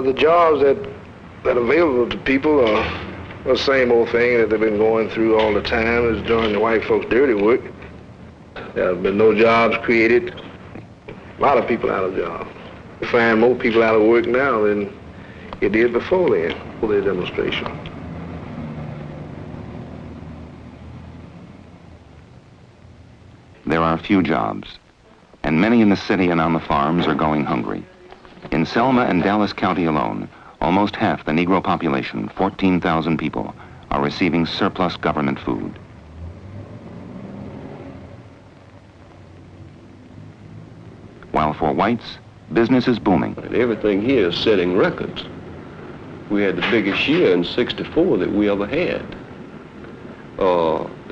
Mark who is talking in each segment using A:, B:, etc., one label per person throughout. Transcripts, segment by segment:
A: The jobs that are available to people are the same old thing that they've been going through all the time, is doing the white folks' dirty work. There have been no jobs created. A lot of people out of jobs. We find more people out of work now than it did before then, for the demonstration.
B: There are few jobs, and many in the city and on the farms are going hungry. In Selma and Dallas County alone, almost half the Negro population, 14,000 people, are receiving surplus government food. While for whites, business is booming.
C: Everything here is setting records. We had the biggest year in '64 that we ever had.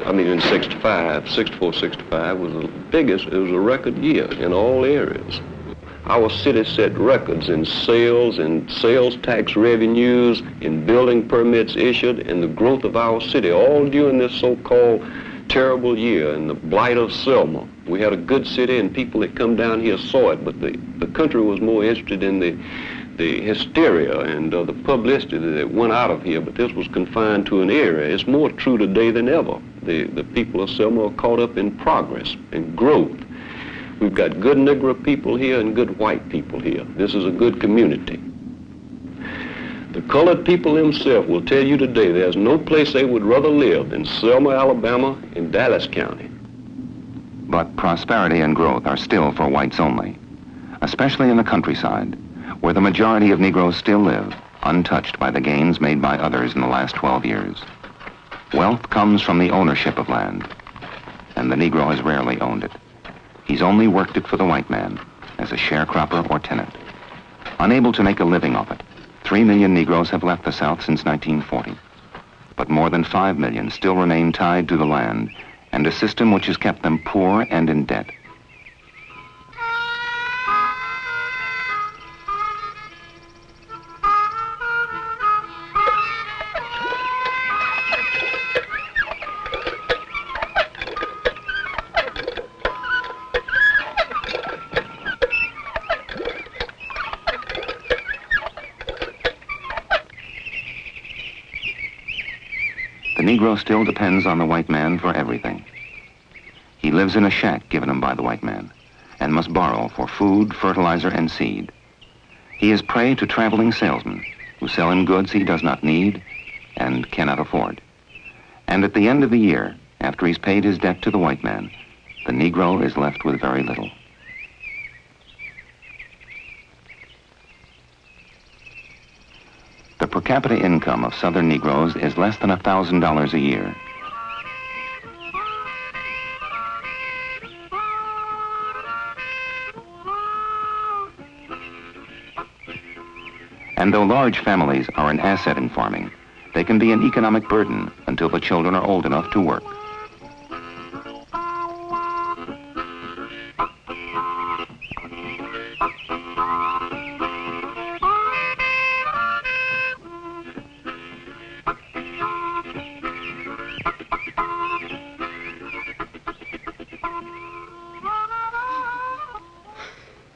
C: In 65, 64, 65 was the biggest. It was a record year in all areas. Our city set records in sales tax revenues, in building permits issued, and the growth of our city, all during this so-called terrible year and the blight of Selma. We had a good city, and people that come down here saw it, but the country was more interested in the hysteria and the publicity that went out of here, but this was confined to an area. It's more true today than ever. The people of Selma are caught up in progress and growth. We've got good Negro people here and good white people here. This is a good community. The colored people themselves will tell you today there's no place they would rather live than Selma, Alabama, in Dallas County.
B: But prosperity and growth are still for whites only, especially in the countryside, where the majority of Negroes still live, untouched by the gains made by others in the last 12 years. Wealth comes from the ownership of land, and the Negro has rarely owned it. He's only worked it for the white man, as a sharecropper or tenant. Unable to make a living off it, 3 million Negroes have left the South since 1940. But more than 5 million still remain tied to the land and a system which has kept them poor and in debt. The Negro still depends on the white man for everything. He lives in a shack given him by the white man and must borrow for food, fertilizer, and seed. He is prey to traveling salesmen who sell him goods he does not need and cannot afford. And at the end of the year, after he's paid his debt to the white man, the Negro is left with very little. The per capita income of Southern Negroes is less than $1,000 a year. And though large families are an asset in farming, they can be an economic burden until the children are old enough to work.